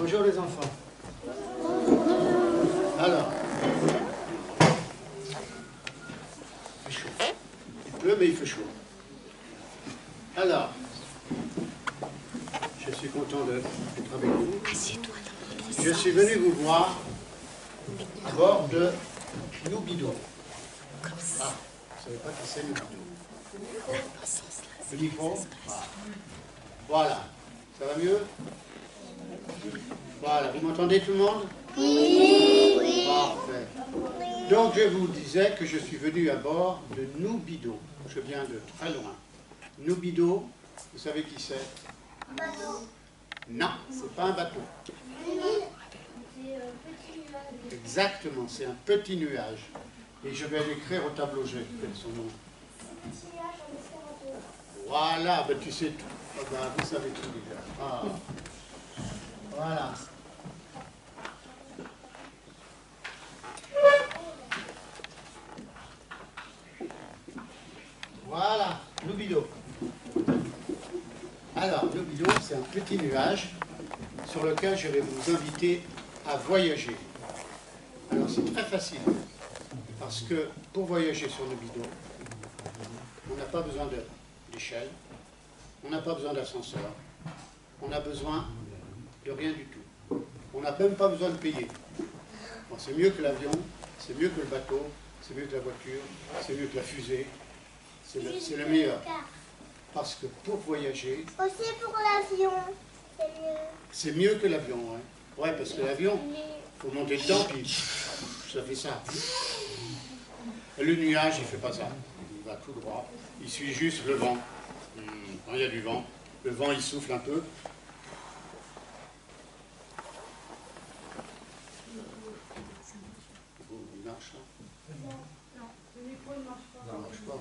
Bonjour les enfants. Alors, il fait chaud. Il pleut, mais il fait chaud. Alors, je suis content d'être avec vous. Je suis venu vous voir à bord de Nubido. Ah, vous ne savez pas qui c'est Nubido? Le micro? Ah. Voilà. Ça va mieux? Voilà. Vous m'entendez tout le monde? Oui. Parfait. Donc je vous disais que je suis venu à bord de Nubido. Je viens de très loin. Nubido, vous savez qui c'est? Un bateau. Non, c'est pas un bateau. Une île. C'est un petit nuage. Exactement, c'est un petit nuage. Et je vais l'écrire au tableau G. Quel est son nom? Un petit nuage en espéranto. Voilà, ben tu sais tout. Ah ben, vous savez tout déjà. Ah. Voilà. Voilà, Nubido. Alors, Nubido, c'est un petit nuage sur lequel je vais vous inviter à voyager. Alors, c'est très facile, parce que pour voyager sur Nubido, on n'a pas besoin d'échelle, on n'a pas besoin d'ascenseur, on n'a besoin de rien du tout. On n'a même pas besoin de payer. Bon, c'est mieux que l'avion, c'est mieux que le bateau, c'est mieux que la voiture, c'est mieux que la fusée. C'est le meilleur. Parce que pour voyager... Aussi pour l'avion, c'est mieux. C'est mieux que l'avion, ouais. Ouais, parce que l'avion, il faut monter dedans, puis ça fait ça. Et le nuage, il ne fait pas ça. Il va tout droit. Il suit juste le vent. Quand il y a du vent, le vent, il souffle un peu. Il marche, là? Non, le micro ne marche pas. Non, il ne marche pas. Hein.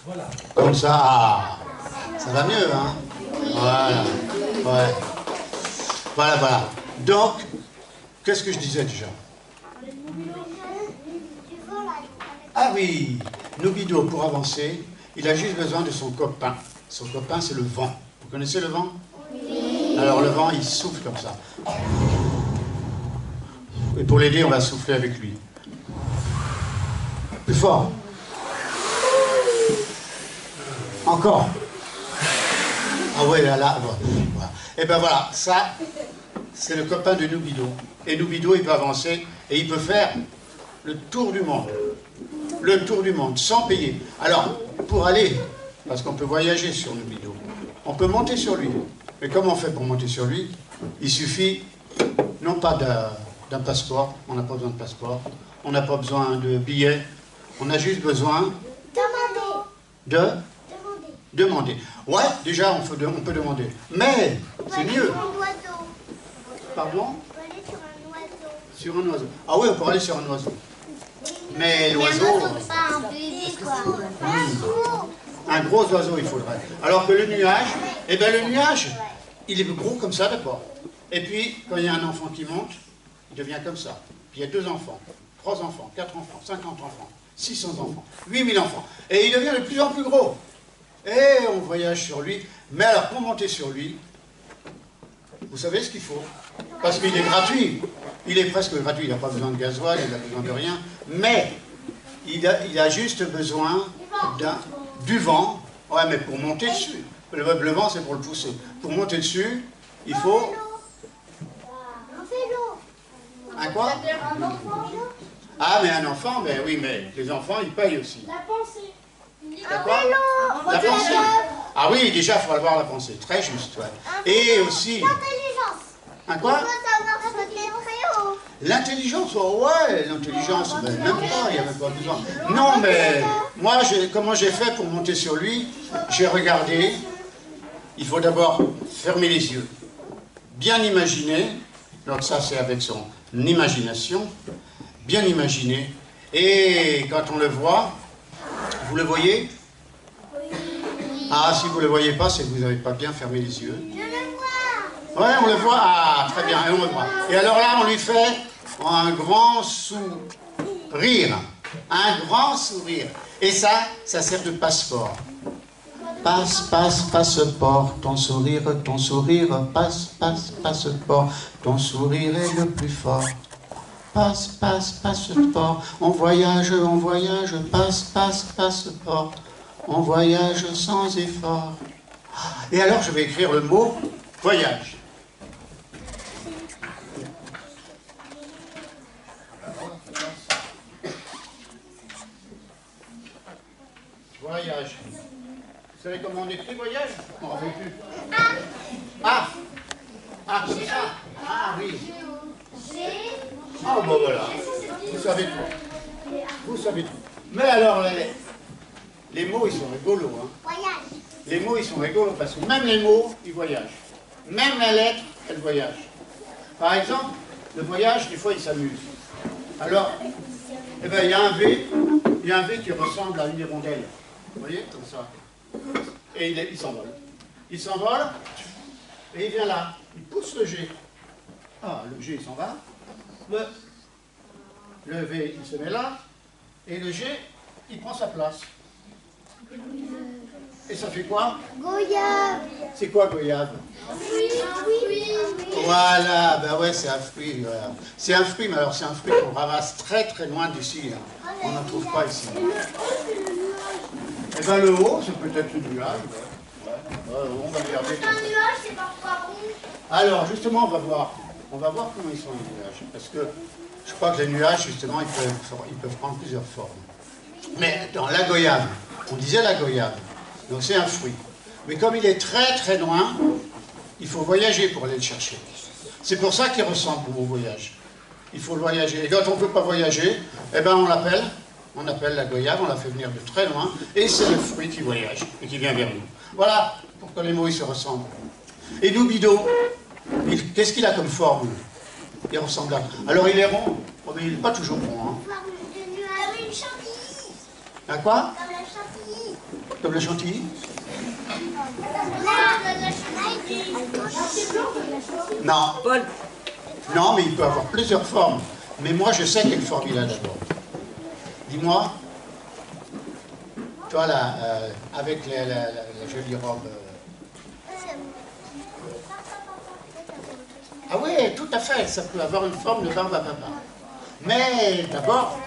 Voilà. Comme ça va mieux, hein? Voilà, ouais. Voilà. Donc, qu'est-ce que je disais déjà? Ah oui, Nubido, pour avancer, il a juste besoin de son copain. Son copain, c'est le vent. Vous connaissez le vent? Oui. Alors le vent, il souffle comme ça. Et pour l'aider, on va souffler avec lui. Plus fort. Encore. Ah ouais, là. Voilà. Et ben voilà, ça, c'est le copain de Nubido. Et Nubido, il peut avancer et il peut faire le tour du monde. Le tour du monde, sans payer. Alors, pour aller, parce qu'on peut voyager sur Nubido, on peut monter sur lui. Mais comment on fait pour monter sur lui? Il suffit, non pas d'un passeport, on n'a pas besoin de passeport, on n'a pas besoin de billets, on a juste besoin demander. Ouais, déjà, on peut demander. Mais, c'est mieux. Sur un oiseau. Pardon? On peut aller sur un oiseau. Sur un oiseau. Ah oui, on peut aller sur un oiseau. Mais l'oiseau... Pas un bébé, quoi. Un gros oiseau, il faudrait. Alors que le nuage, eh bien le nuage, il est gros comme ça d'abord. Et puis, quand il y a un enfant qui monte, il devient comme ça. Puis il y a 2 enfants, 3 enfants, 4 enfants, 50 enfants, 600 enfants, 8000 enfants. Et il devient de plus en plus gros. Et on voyage sur lui. Mais alors, pour monter sur lui, vous savez ce qu'il faut? Parce qu'il est gratuit. Il est presque gratuit. Il n'a pas besoin de gasoil, il n'a besoin de rien. Mais il a juste besoin du vent. Ouais, mais pour monter dessus. Le vent, c'est pour le pousser. Pour monter dessus, il faut... Un vélo. Un quoi? Un enfant. Ah, mais un enfant, ben oui, mais les enfants, ils payent aussi. La pensée. Un vélo. La pensée. Ah oui, déjà, il faut avoir la pensée. Très juste, ouais. Et aussi... L'intelligence. Un quoi? Il faut savoir sauter très haut. L'intelligence, oh ouais, l'intelligence, ben, même pas, il n'y avait pas besoin. Non, mais moi, comment j'ai fait pour monter sur lui? J'ai regardé. Il faut d'abord fermer les yeux, bien imaginer. Donc ça, c'est avec son imagination. Bien imaginer. Et quand on le voit, vous le voyez? Ah, si vous ne le voyez pas, c'est que vous n'avez pas bien fermé les yeux. Je le vois. Ouais, on le voit. Ah, très bien, et on le voit. Et alors là, on lui fait ont un grand sourire. Un grand sourire. Et ça sert de passeport. Passe, passe, passeport, ton sourire, passe, passe, passeport, ton sourire est le plus fort. Passe, passe, passeport, on voyage, passe, passe, passeport, on voyage sans effort. Et alors je vais écrire le mot voyage. Voyage. Vous savez comment on écrit voyage? On ne rappelle plus. Ah! Ah, comme ça? Ah oui. Ah bon voilà. Vous savez tout. Vous savez tout. Mais alors, les mots, ils sont rigolos. Hein. Voyage. Les mots, ils sont rigolos parce que même les mots, ils voyagent. Même la lettre, elle voyage. Par exemple, le voyage, des fois, il s'amuse. Alors, eh ben, il y a un V qui ressemble à une hirondelle. Vous voyez, comme ça. Et il s'envole. Il s'envole, et il vient là. Il pousse le G. Ah, le G, il s'en va. Le V, il se met là. Et le G, il prend sa place. Et ça fait quoi? Goyave. C'est quoi goyave? Voilà, ben ouais, c'est un fruit. Voilà. C'est un fruit, mais alors c'est un fruit qu'on ramasse très très loin d'ici. Hein. On n'en trouve pas ici. Et ben le haut, c'est peut-être le nuage. On va regarder. Un nuage, c'est parfois rond. Alors justement, on va voir comment ils sont les nuages. Parce que je crois que les nuages, justement, ils peuvent prendre plusieurs formes. Mais dans la goyave, on disait la goyave. Donc c'est un fruit. Mais comme il est très très loin, il faut voyager pour aller le chercher. C'est pour ça qu'il ressemble au voyage. Il faut le voyager. Et quand on ne peut pas voyager, eh ben on appelle la goyave, on la fait venir de très loin, et c'est le fruit qui voyage et qui vient vers nous. Voilà pourquoi les mots ils se ressemblent. Et Loubido, qu'est-ce qu'il a comme forme? Il ressemble à... Alors il est rond, oh, mais il n'est pas toujours rond. Hein. Forme de nuage. Comme une chantilly. À quoi? Comme la chantilly. Comme la chantilly? Non. Non, mais il peut avoir plusieurs formes. Mais moi, je sais quelle forme il a d'abord. Dis-moi. Toi, là, avec la jolie robe. Ah oui, tout à fait. Ça peut avoir une forme de barbe à papa. Mais d'abord,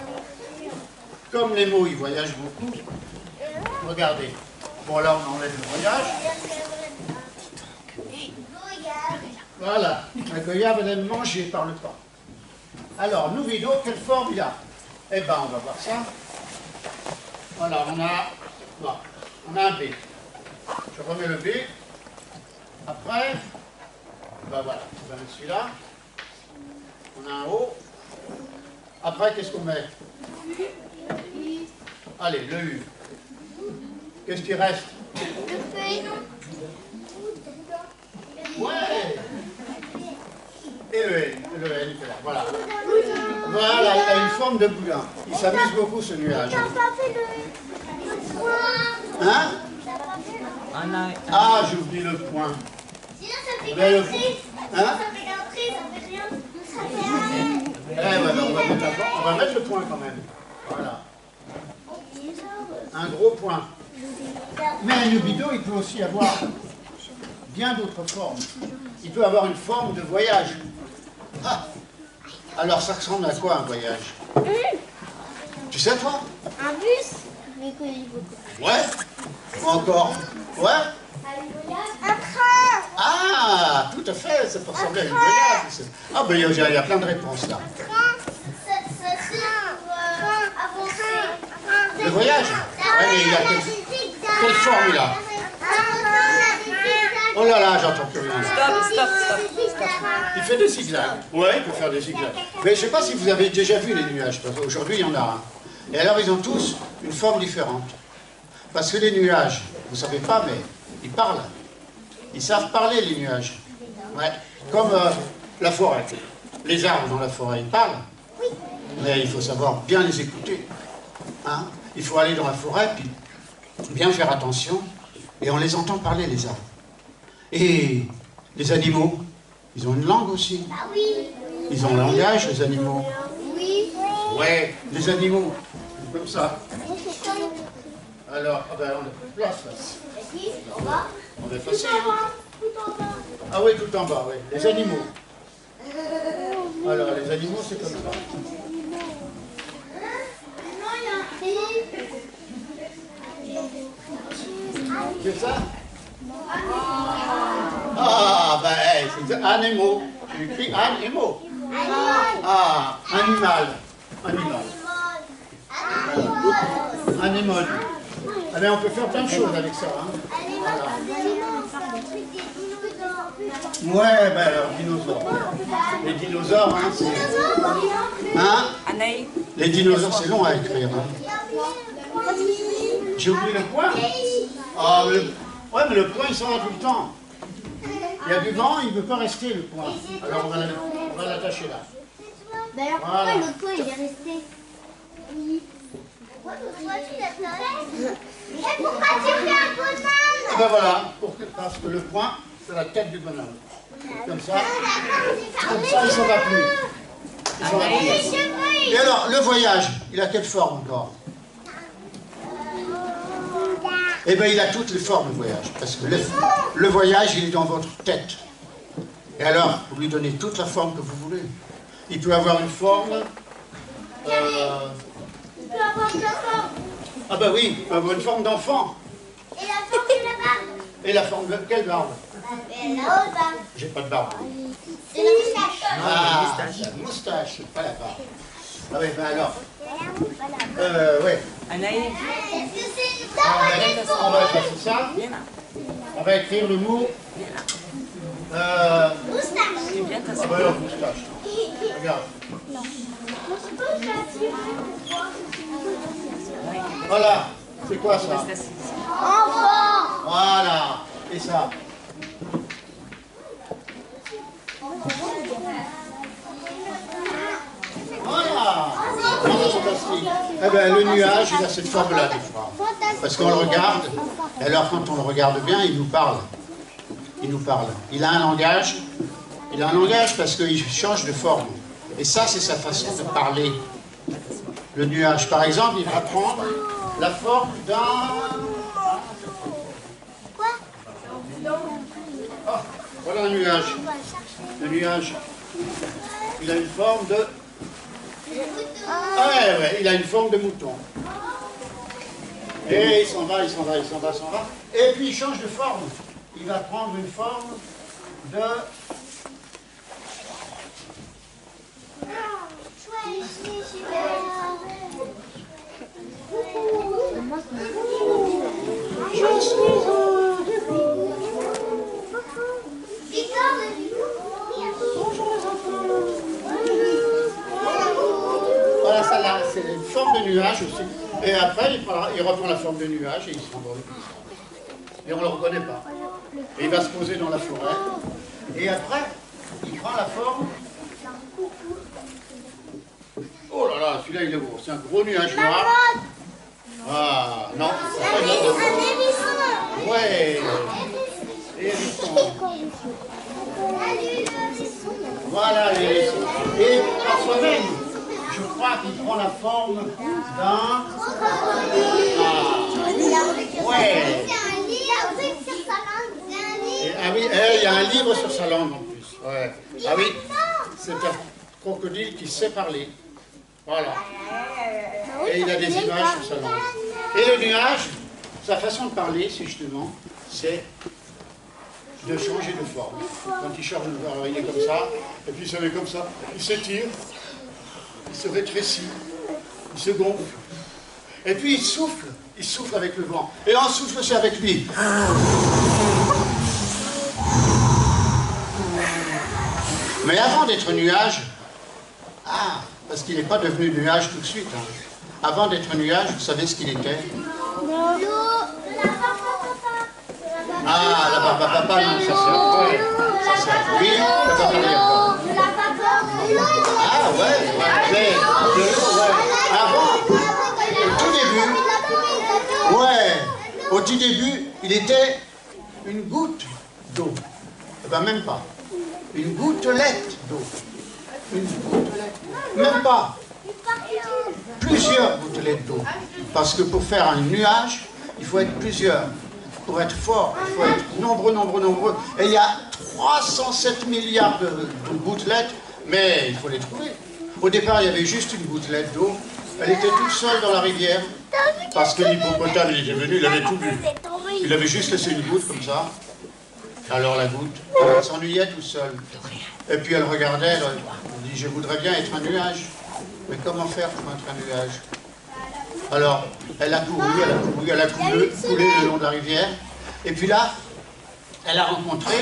comme les mots, ils voyagent beaucoup, regardez. Bon, là, on enlève le voyage. Voilà, la goyave, elle est mangée par le temps. Alors, Loubido, quelle forme il a? Eh bien, on va voir ça. Voilà, on a un B. Je remets le B. Après, ben voilà, on va mettre celui-là. On a un O. Après, qu'est-ce qu'on met? Allez, le U. Qu'est-ce qui reste? Le feuille. Ouais. Et le N, il fait là, voilà. Voilà, il a une forme de boudin. Il s'amuse beaucoup, ce nuage. T'as pas fait le point. Hein? T'as pas fait le... Ah, j'oublie le point. Sinon, ça fait Mais le... qu'un trait. Hein? Ça fait qu'un trait, ça fait rien. Ça fait rien. Eh ben, on va mettre le point quand même. Voilà. Un gros point. Mais un Loubido, il peut aussi avoir bien d'autres formes. Il peut avoir une forme de voyage. Ah. Alors, ça ressemble à quoi un voyage? Tu sais, toi? Un bus. Mais que il faut... Ouais. Ou encore? Ouais. Un train. Ah, tout à fait, ça peut ressembler à une voyage. Ah, ben il y a plein de réponses là. Ça c'est pour avancer. Le voyage? Ouais, mais il a quelle forme il a? Oh là là, j'entends plus rien. Stop. Il fait des zigzags. Ouais, il peut faire des zigzags. Mais je ne sais pas si vous avez déjà vu les nuages, parce qu'aujourd'hui, il y en a un. Et alors, ils ont tous une forme différente. Parce que les nuages, vous ne savez pas, mais ils parlent. Ils savent parler, les nuages. Ouais. Comme la forêt. Les arbres dans la forêt, ils parlent. Mais il faut savoir bien les écouter. Hein? Il faut aller dans la forêt, puis bien faire attention. Et on les entend parler, les arbres. Et les animaux, ils ont une langue aussi. Ah oui. Ils ont un langage, les animaux. Oui. Ouais, les animaux. Comme ça. Alors, ah ben, on a plus de place là. En bas. On est facile. Tout en bas. Ah oui, tout en bas, oui. Les animaux. Alors, les animaux, c'est comme ça. Non, il y a un C'est ça? Ah, ben, hey, c'est animaux. Tu écris animaux. Ah, animal. Animal. Animal. Ah, ben, on peut faire plein de choses avec ça. Hein. Voilà. Ouais, ben alors, dinosaures. Les dinosaures, hein, c'est... Hein? Les dinosaures, c'est long à écrire. Hein. J'ai oublié le point. Ah, ouais, mais le point, il s'en va tout le temps. Il y a du vent, il ne peut pas rester, le point. Alors, on va l'attacher là. D'ailleurs, pourquoi l'autre point, il est resté? Oui. Et pourquoi tu fais un bonhomme? Et ben voilà, parce que le point, c'est la tête du bonhomme. Comme ça, il ne s'en va plus. Il s'en va plus. Et alors, le voyage, il a quelle forme encore? Eh bien, il a toutes les formes, le voyage. Parce que le voyage, il est dans votre tête. Et alors, vous lui donnez toute la forme que vous voulez. Il peut avoir une forme... Il peut avoir une forme. Ah ben oui, il peut avoir une forme d'enfant. Et la forme de la barbe. Et la forme de... Quelle barbe? Et la haute barbe. J'ai pas de barbe. C'est la moustache. Ah, la moustache, c'est pas la barbe. Ah oui, ben alors... ouais. Est-ce que c'est ça? On va faire ça. On va écrire le mot... Moustache. Ah ben alors, moustache. Regarde. Voilà. C'est quoi ça? Enfant. Voilà. Et ça? Voilà. Fantastique. Eh bien, le nuage, il a cette forme-là, des fois. Parce qu'on le regarde, et alors quand on le regarde bien, il nous parle. Il nous parle. Il a un langage. Il a un langage parce qu'il change de forme. Et ça, c'est sa façon de parler. Le nuage, par exemple, il va prendre la forme d'un... Quoi? Oh, voilà un nuage. Le nuage, il a une forme de... Ah ouais, il a une forme de mouton. Et il s'en va, il s'en va, il s'en va, il s'en va. Et puis il change de forme. Il va prendre une forme de... Voilà, ça là, c'est une forme de nuage aussi. Et après, il reprend la forme de nuage et il se rendort. Et on ne le reconnaît pas. Et il va se poser dans la forêt. Et après, il prend la forme... Oh là là, celui-là il est gros. C'est un gros nuage noir. Ah, non. Un hérisson. Ouais. Hérisson. Voilà l'hérisson. Et parfois même, je crois qu'il prend la forme d'un... Ouais. Ah oui, il y a un livre sur sa langue en plus. Ouais. Ah oui, c'est un crocodile qui sait parler. Voilà. Et il a des images sur sa langue. Et le nuage, sa façon de parler, justement, c'est de changer de forme. Quand il change de forme, alors il est comme ça, et puis il se met comme ça. Il s'étire, il se rétrécit, il se gonfle. Et puis il souffle avec le vent. Et on souffle aussi avec lui. Mais avant d'être nuage, parce qu'il n'est pas devenu nuage tout de suite. Hein. Avant d'être nuage, vous savez ce qu'il était? Ah, la barbe à papa, non, ça c'est après. Ça c'est après. Oui, la barbe à papa. Ah ouais, mais de l'eau, ouais. Avant, au tout début, il était une goutte d'eau. Eh ben même pas. Une gouttelette d'eau. une gouttelette. Même pas. Plusieurs gouttelettes d'eau. Parce que pour faire un nuage, il faut être plusieurs. Pour être fort, il faut être nombreux. Et il y a 307 milliards de gouttelettes, mais il faut les trouver. Au départ, il y avait juste une gouttelette d'eau. Elle était toute seule dans la rivière, parce que l'hippopotame, il était venu, il avait tout bu. Il avait juste laissé une goutte comme ça. Alors la goutte, elle s'ennuyait tout seule. Et puis elle regardait, elle dit, je voudrais bien être un nuage. Mais comment faire pour être un nuage? Alors, elle a couru, coulé le long de la rivière. Et puis là, elle a rencontré,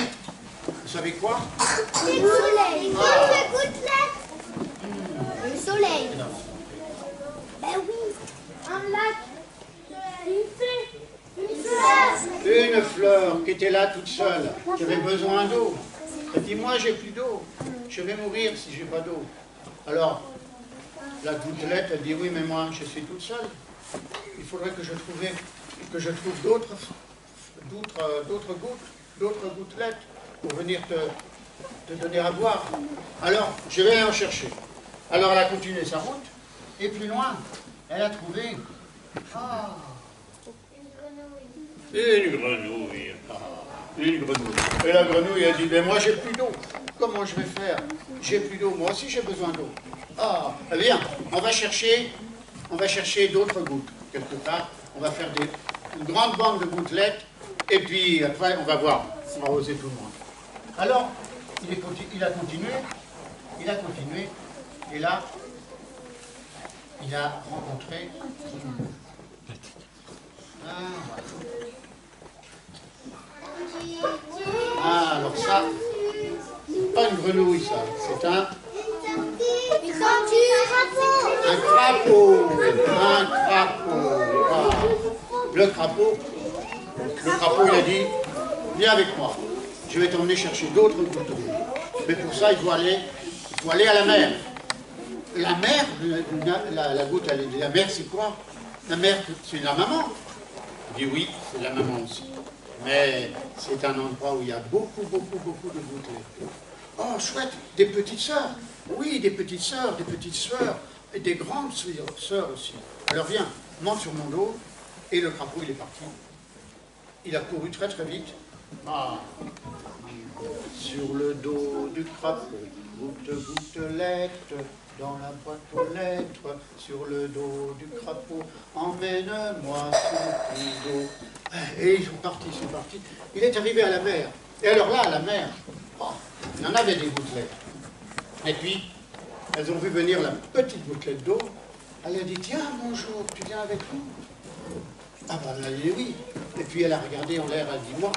vous savez quoi? Le soleil. Le soleil. Ben oui. Un lac. Une fleur qui était là toute seule, qui avait besoin d'eau. Elle dit, moi j'ai plus d'eau, je vais mourir si j'ai pas d'eau. Alors, la gouttelette, elle dit, oui mais moi je suis toute seule. Il faudrait que je trouve d'autres gouttelettes pour venir te donner à boire. Alors, je vais en chercher. Alors elle a continué sa route, et plus loin, elle a trouvé... Ah, une grenouille. Une grenouille. Et la grenouille a dit, mais moi j'ai plus d'eau. Comment je vais faire? J'ai plus d'eau, moi aussi j'ai besoin d'eau. Ah, eh bien, on va chercher d'autres gouttes, quelque part. On va faire une grande bande de gouttelettes, et puis après on va voir, on va arroser tout le monde. Alors, il a continué, et là, il a rencontré... Ah, alors ça, c'est pas une grenouille, ça, c'est un crapaud. Ah. Le crapaud, il a dit, viens avec moi, je vais t'emmener chercher d'autres gouttes d'eau. Mais pour ça, il faut aller à la mer. La mer, la goutte, la mer, c'est quoi? La mer, c'est la maman. Il dit oui, c'est la maman aussi. Mais c'est un endroit où il y a beaucoup de gouttelettes. Oh, chouette, des petites sœurs. Oui, des petites sœurs, et des grandes sœurs aussi. Alors viens, monte sur mon dos, et le crapaud, il est parti. Il a couru très vite. Ah. Sur le dos du crapaud, gouttelette, dans la boîte aux lettres, sur le dos du crapaud, emmène-moi sous ton dos. Et ils sont partis. Il est arrivé à la mer. Et alors là, à la mer, oh, il y en avait des gouttelettes. Et puis, elles ont vu venir la petite gouttelette d'eau. Elle a dit, tiens, bonjour, tu viens avec nous? Ah ben, elle a dit oui. Et puis elle a regardé en l'air, elle a dit, moi,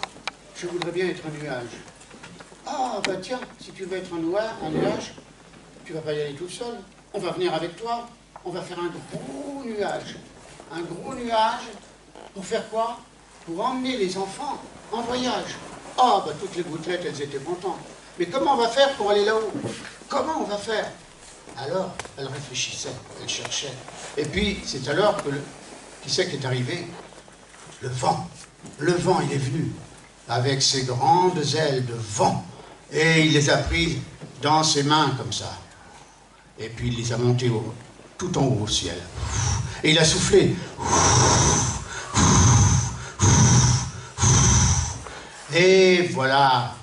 je voudrais bien être un nuage. Ah ben tiens, si tu veux être un nuage, tu vas pas y aller tout seul. On va venir avec toi. On va faire un gros nuage. Un gros nuage. Pour faire quoi? Pour emmener les enfants en voyage. Ah, ben toutes les gouttelettes, elles étaient contentes. Mais comment on va faire pour aller là-haut? Comment on va faire? Alors, elle réfléchissait, elle cherchait. Et puis, c'est alors que qui c'est qui est arrivé? Le vent. Le vent, il est venu avec ses grandes ailes de vent. Et il les a prises dans ses mains comme ça. Et puis il les a montées tout en haut au ciel. Et il a soufflé. Et voilà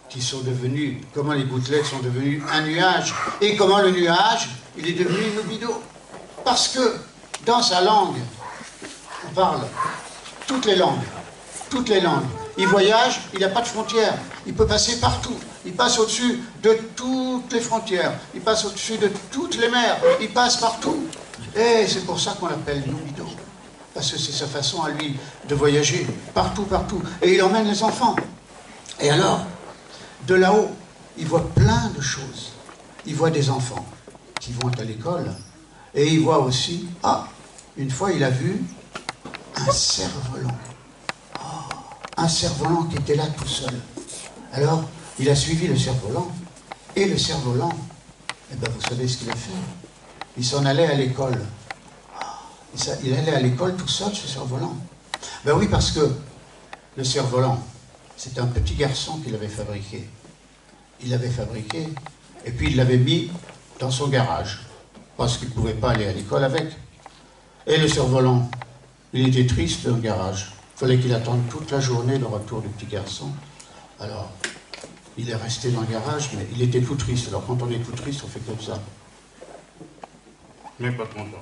qu'ils sont devenus, comment les gouttelettes sont devenues un nuage. Et comment le nuage, il est devenu une libido. Parce que dans sa langue, on parle toutes les langues. Toutes les langues. Il voyage, il n'a pas de frontières. Il peut passer partout. Il passe au-dessus de toutes les frontières. Il passe au-dessus de toutes les mers. Il passe partout. Et c'est pour ça qu'on l'appelle Nubido. Parce que c'est sa façon à lui de voyager partout. Et il emmène les enfants. Et alors, de là-haut, il voit plein de choses. Il voit des enfants qui vont à l'école. Et il voit aussi, une fois il a vu un cerf-volant. Un cerf-volant qui était là tout seul. Alors, il a suivi le cerf-volant. Et le cerf-volant, eh ben, vous savez ce qu'il a fait? Il s'en allait à l'école. Il allait à l'école tout seul, ce cerf-volant. Ben oui, parce que le cerf-volant, c'est un petit garçon qui l'avait fabriqué. Il l'avait fabriqué, et puis il l'avait mis dans son garage, parce qu'il ne pouvait pas aller à l'école avec. Et le cerf-volant, il était triste dans le garage. Il fallait qu'il attende toute la journée le retour du petit garçon. Alors, il est resté dans le garage, mais il était tout triste. Alors, quand on est tout triste, on fait comme ça. Mais pas content.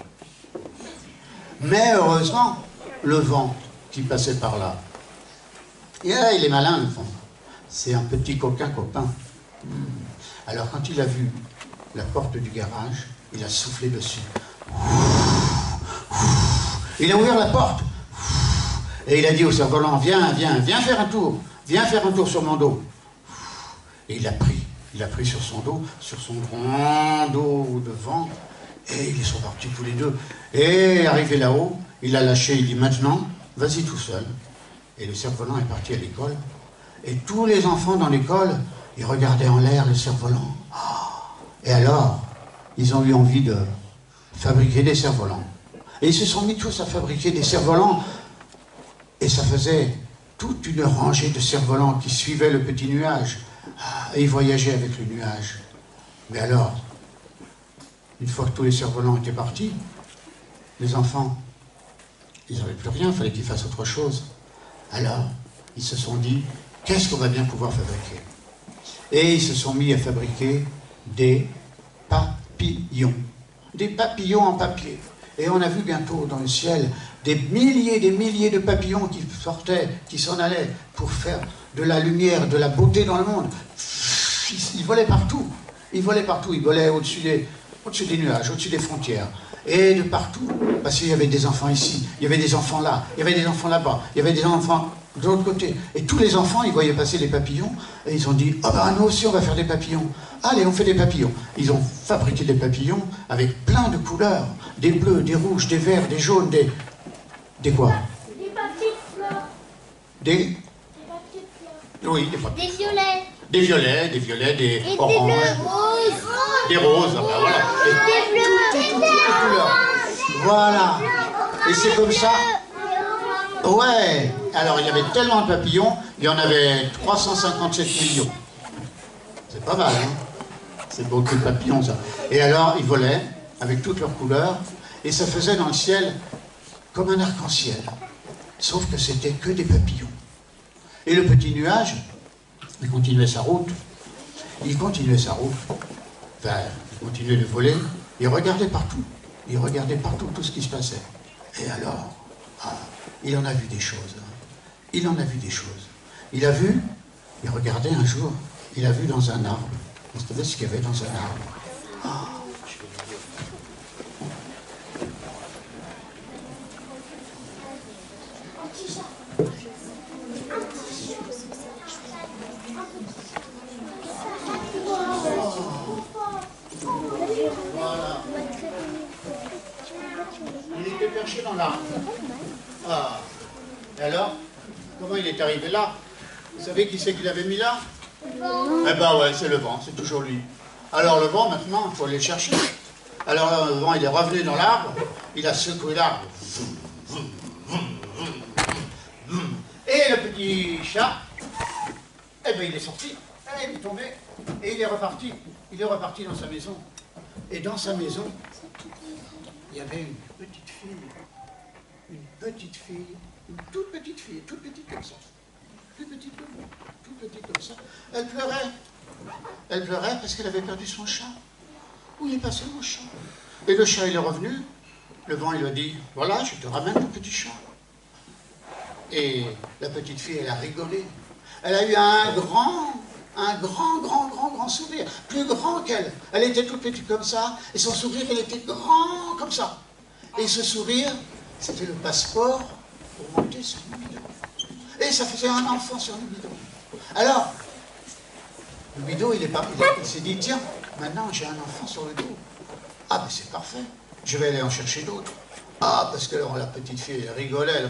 Mais heureusement, le vent qui passait par là. Et là, il est malin, le vent. C'est un petit coquin. Alors, quand il a vu la porte du garage, il a soufflé dessus. Il a ouvert la porte. Et il a dit au cerf-volant, viens faire un tour. Viens faire un tour sur mon dos. Et il a pris sur son dos, sur son grand dos de vent. Et ils sont partis tous les deux. Et arrivé là-haut, il a lâché, il dit, maintenant, vas-y tout seul. Et le cerf-volant est parti à l'école. Et tous les enfants dans l'école, ils regardaient en l'air le cerf-volant. Et alors, ils ont eu envie de fabriquer des cerfs-volants. Et ils se sont mis tous à fabriquer des cerfs-volants. Et ça faisait toute une rangée de cerfs-volants qui suivaient le petit nuage. Et ils voyageaient avec le nuage. Mais alors, une fois que tous les cerfs-volants étaient partis, les enfants, ils n'avaient plus rien, il fallait qu'ils fassent autre chose. Alors, ils se sont dit, qu'est-ce qu'on va bien pouvoir fabriquer? Et ils se sont mis à fabriquer des papillons. Des papillons en papier. Et on a vu bientôt dans le ciel des milliers de papillons qui sortaient, qui s'en allaient pour faire de la lumière, de la beauté dans le monde. Ils volaient partout. Ils volaient partout. Ils volaient au-dessus des nuages, au-dessus des frontières. Et de partout. Parce qu'il y avait des enfants ici, il y avait des enfants là, il y avait des enfants là-bas, il y avait des enfants de l'autre côté. Et tous les enfants, ils voyaient passer les papillons, et ils ont dit, oh ben nous aussi on va faire des papillons. Allez, on fait des papillons. Ils ont fabriqué des papillons avec plein de couleurs. Des bleus, des rouges, des verts, des jaunes, des quoi? Des petites fleurs. Des Des petites fleurs. Oui, des papillons. Des violets. Des violets, des Et oranges. des bleus. Roses. Des roses, ah ben voilà. Des bleus. Toutes les couleurs. Voilà. Et c'est comme ça. Ouais. Alors il y avait tellement de papillons, il y en avait 357 millions. C'est pas mal, hein? C'est beaucoup de papillons, ça. Et alors, ils volaient avec toutes leurs couleurs, et ça faisait dans le ciel comme un arc-en-ciel. Sauf que c'était que des papillons. Et le petit nuage, il continuait sa route. Il continuait sa route. Enfin, il continuait de voler. Il regardait partout. Il regardait partout tout ce qui se passait. Et alors, il en a vu des choses. Il en a vu des choses. Il a vu, il regardait un jour, il a vu dans un arbre. Vous savez ce qu'il y avait dans un arbre? Voilà. Il était perché dans l'arbre. Et alors, comment il est arrivé là? Vous savez qui c'est qui l'avait mis là? Eh ben ouais, c'est le vent, c'est toujours lui. Alors le vent, maintenant, il faut aller le chercher. Alors le vent, il est revenu dans l'arbre, il a secoué l'arbre. Et le petit chat, eh ben il est sorti, il est tombé, et il est reparti. Il est reparti dans sa maison. Et dans sa maison, il y avait une petite fille, une toute petite fille comme ça. Toute petite comme ça. Elle pleurait parce qu'elle avait perdu son chat. Où il est passé mon chat? Et le chat, il est revenu. Le vent, il lui a dit, voilà, je te ramène ton petit chat. Et la petite fille, elle a rigolé. Elle a eu un grand sourire, plus grand qu'elle. Elle était toute petite comme ça, et son sourire, il était grand comme ça. Et ce sourire, c'était le passeport pour monter sur le bidon. Et ça faisait un enfant sur le bidon. Alors, le bidon, il s'est dit, tiens, maintenant j'ai un enfant sur le dos. Ah, mais c'est parfait, je vais aller en chercher d'autres. Ah, parce que alors, la petite fille, elle rigolait.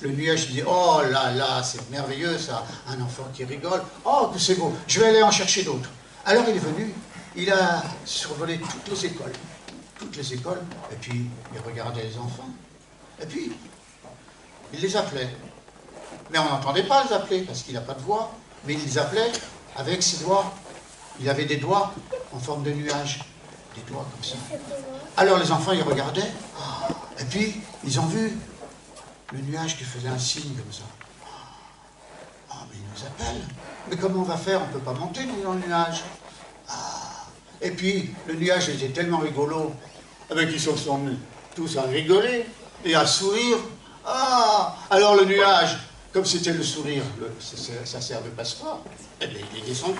Le nuage, il dit, oh là là, c'est merveilleux ça, un enfant qui rigole. Oh, que c'est beau, je vais aller en chercher d'autres. Alors il est venu, il a survolé toutes les écoles, et puis il regardait les enfants, et puis il les appelait. Mais on n'entendait pas les appeler, parce qu'il n'a pas de voix, mais il les appelait avec ses doigts. Il avait des doigts en forme de nuage. des doigts comme ça. Alors les enfants, ils regardaient, et puis ils ont vu le nuage qui faisait un signe comme ça. Ah, mais il nous appelle. Mais comment on va faire? On ne peut pas monter, nous, dans le nuage. Ah. Et puis, le nuage était tellement rigolo, avec ils se sont mis tous à rigoler et à sourire. Ah. Alors le nuage, comme c'était le sourire, ça sert de passeport, eh bien, il est descendu.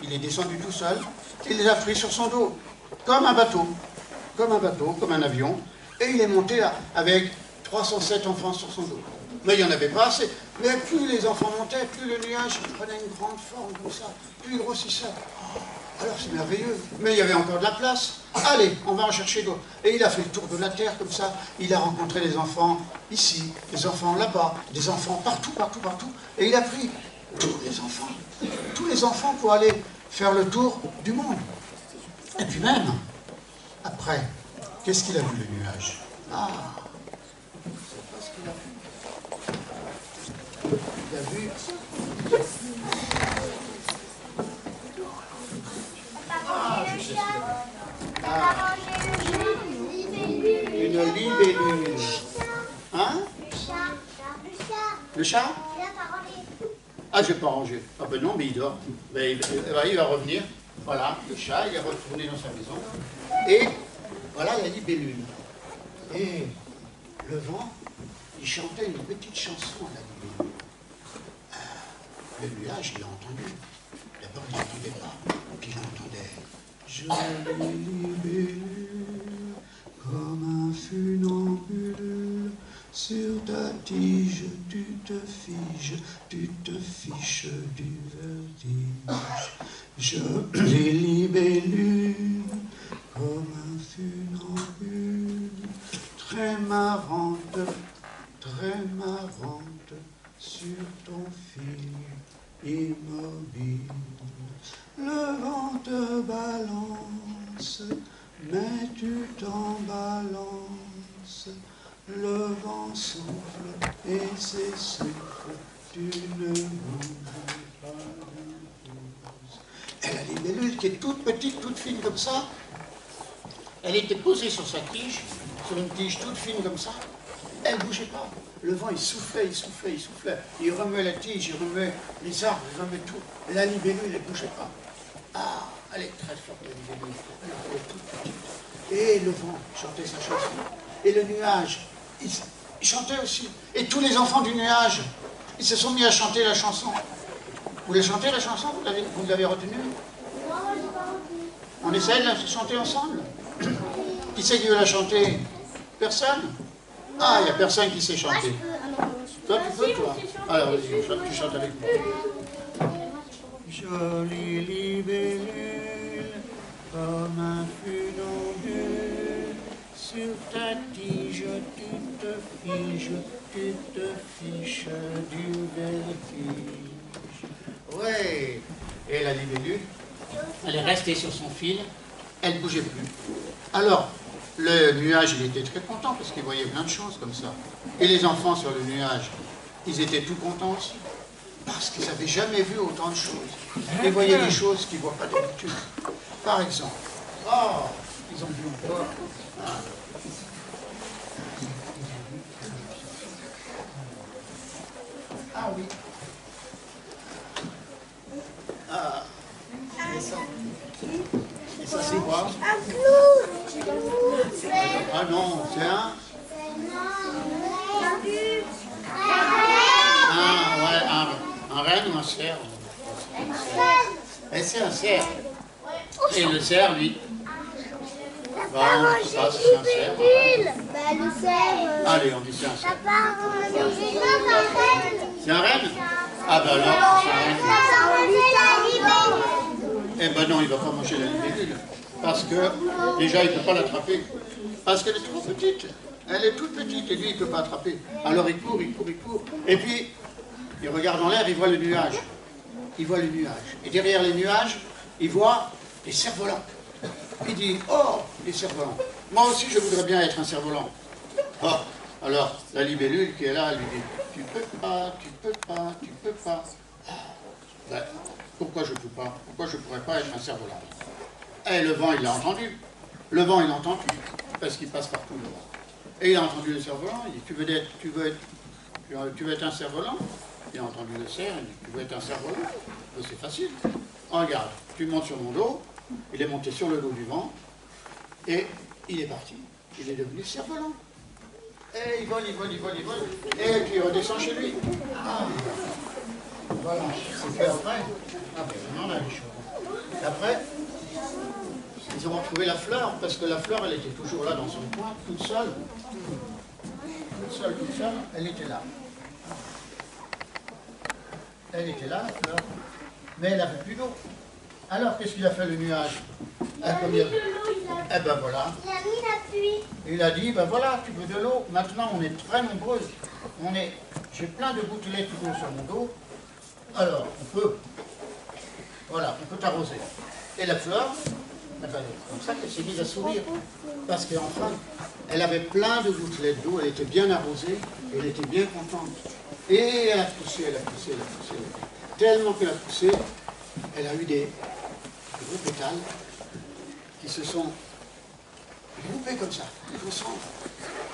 Il est descendu tout seul. Il les a pris sur son dos, comme un bateau, comme un avion. Et il est monté là, avec 307 enfants sur son dos. Mais il n'y en avait pas assez. Mais plus les enfants montaient, plus le nuage prenait une grande forme comme ça, plus il grossissait. Oh, alors c'est merveilleux. Mais il y avait encore de la place. Allez, on va en chercher d'autres. Et il a fait le tour de la terre comme ça. Il a rencontré des enfants ici, des enfants là-bas, des enfants partout. Et il a pris tous les enfants pour aller faire le tour du monde. Et puis même, après, qu'est-ce qu'il a vu le nuage? Ah, je ne sais pas ce qu'il a vu. Il a vu. Une libellule. Hein? Le chat? Ah, je n'ai pas rangé. Ah ben non, mais il dort. Ben, il va revenir. Voilà, le chat, il est retourné dans sa maison. Et voilà la libellule. Et le vent, il chantait une petite chanson à la libellule. Le nuage, il a entendu. D'abord, il n'entendait pas. Puis il entendait. Jolie libellule, comme un funambule, sur ta tige, tu te fiches du vertige. Jolie libellule, comme un funambule, très marrante, sur ton fil immobile. Le vent te balance, mais tu t'en balances. Le vent souffle et s'essouffle, tu ne bouges pas de cause. Et la libellule, qui est toute petite, toute fine comme ça, elle était posée sur sa tige, sur une tige toute fine comme ça. Elle ne bougeait pas. Le vent, il soufflait. Il remuait la tige, il remuait les arbres, il remuait tout. La libellule, elle ne bougeait pas. Ah, elle est très forte, la libellule. Elle est toute petite. Et le vent chantait sa chanson. Et le nuage, il chantait aussi. Et tous les enfants du nuage, ils se sont mis à chanter la chanson. Vous voulez chanter la chanson? Vous l'avez retenue? Non, je n'ai pas retenu. On essaie de la chanter ensemble? Qui c'est qui veut la chanter? Personne? Ah, il n'y a personne qui sait chanter. Toi, tu peux, toi? Alors, vas-y, tu chantes avec moi. Jolie libellule, comme un funambule, sur ta tige, tu te fiches du vertige. Ouais. Et la libellule, elle est restée sur son fil, elle ne bougeait plus. Alors, le nuage, il était très content parce qu'il voyait plein de choses comme ça. Et les enfants sur le nuage, ils étaient tout contents aussi. Parce qu'ils n'avaient jamais vu autant de choses. Ils voyaient des choses qu'ils ne voient pas d'habitude. Par exemple, oh, ils ont vu encore. Ah oui. Ah. Et ça c'est quoi? Un clou. Ah non, c'est un... Un renne ou un cerf? Et c'est un cerf. Et le cerf, lui? Bah, on ne sait pas si c'est un cerf. Bah, le cerf. Allez, on dit c'est un cerf. C'est C'est un renne? Ah bah alors, c'est un renne. Eh ben non, il ne va pas manger la libellule. Parce que, déjà, il ne peut pas l'attraper. Parce qu'elle est trop petite. Elle est toute petite et lui, il ne peut pas attraper. Alors il court. Et puis, il regarde en l'air, il voit le nuage. Et derrière les nuages, il voit les cerfs-volants. Il dit, oh, les cerfs-volants. Moi aussi, je voudrais bien être un cerf-volant. Oh, alors, la libellule qui est là, elle lui dit, tu peux pas. Ben, pourquoi je peux pas? Pourquoi je ne pourrais pas être un cerf-volant? Et le vent, il l'a entendu. Le vent, il entend tout, parce qu'il passe partout le vent. Et il a entendu le cerf-volant, il dit, tu veux être un cerf-volant? Il a entendu le cerf, il dit, tu veux être un cerf-volant? C'est facile. Oh, regarde, tu montes sur mon dos, il est monté sur le dos du vent, et il est parti. Il est devenu cerf-volant. Et il vole, il vole, il vole, il vole, et puis il redescend chez lui. Ah, voilà, c'est fait après. Ah ben, on en a les choses. Et après, ils ont retrouvé la fleur, parce que la fleur, elle était toujours là dans son coin, toute seule. Toute seule, elle était là. Elle était là, la fleur. Mais elle n'avait plus d'eau. Alors, qu'est-ce qu'il a fait, le nuage? Il a mis de l'eau, Eh ben voilà. il a mis la pluie. Il a dit, ben voilà, tu veux de l'eau. Maintenant, on est très nombreux. J'ai plein de gouttelettes d'eau sur mon dos. Alors, on peut. Voilà, on peut t'arroser. Et la fleur, eh ben, comme ça qu'elle s'est mise à sourire. Parce qu'enfin, elle avait plein de gouttelettes d'eau, elle était bien arrosée, elle était bien contente. Et elle a poussé, elle a poussé, elle a poussé. Tellement qu'elle a poussé, elle a eu des gros pétales qui se sont groupés comme ça, au centre.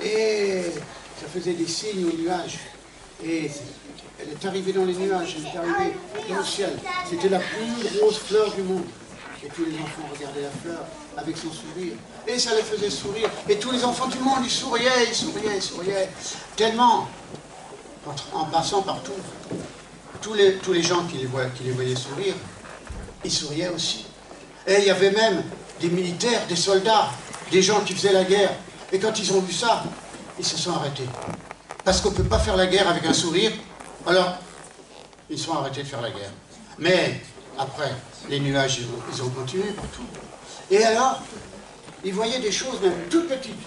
Et ça faisait des signes aux nuages. Et elle est arrivée dans les nuages, elle est arrivée dans le ciel. C'était la plus grosse fleur du monde. Et tous les enfants regardaient la fleur avec son sourire. Et ça les faisait sourire. Et tous les enfants du monde, ils souriaient, ils souriaient, ils souriaient. Tellement, en passant partout, tous les gens qui les voyaient sourire, ils souriaient aussi. Et il y avait même des militaires, des soldats, des gens qui faisaient la guerre. Et quand ils ont vu ça, ils se sont arrêtés. Parce qu'on ne peut pas faire la guerre avec un sourire. Alors, ils sont arrêtés de faire la guerre. Mais après, les nuages, ils ont continué partout. Et alors, ils voyaient des choses même toutes petites.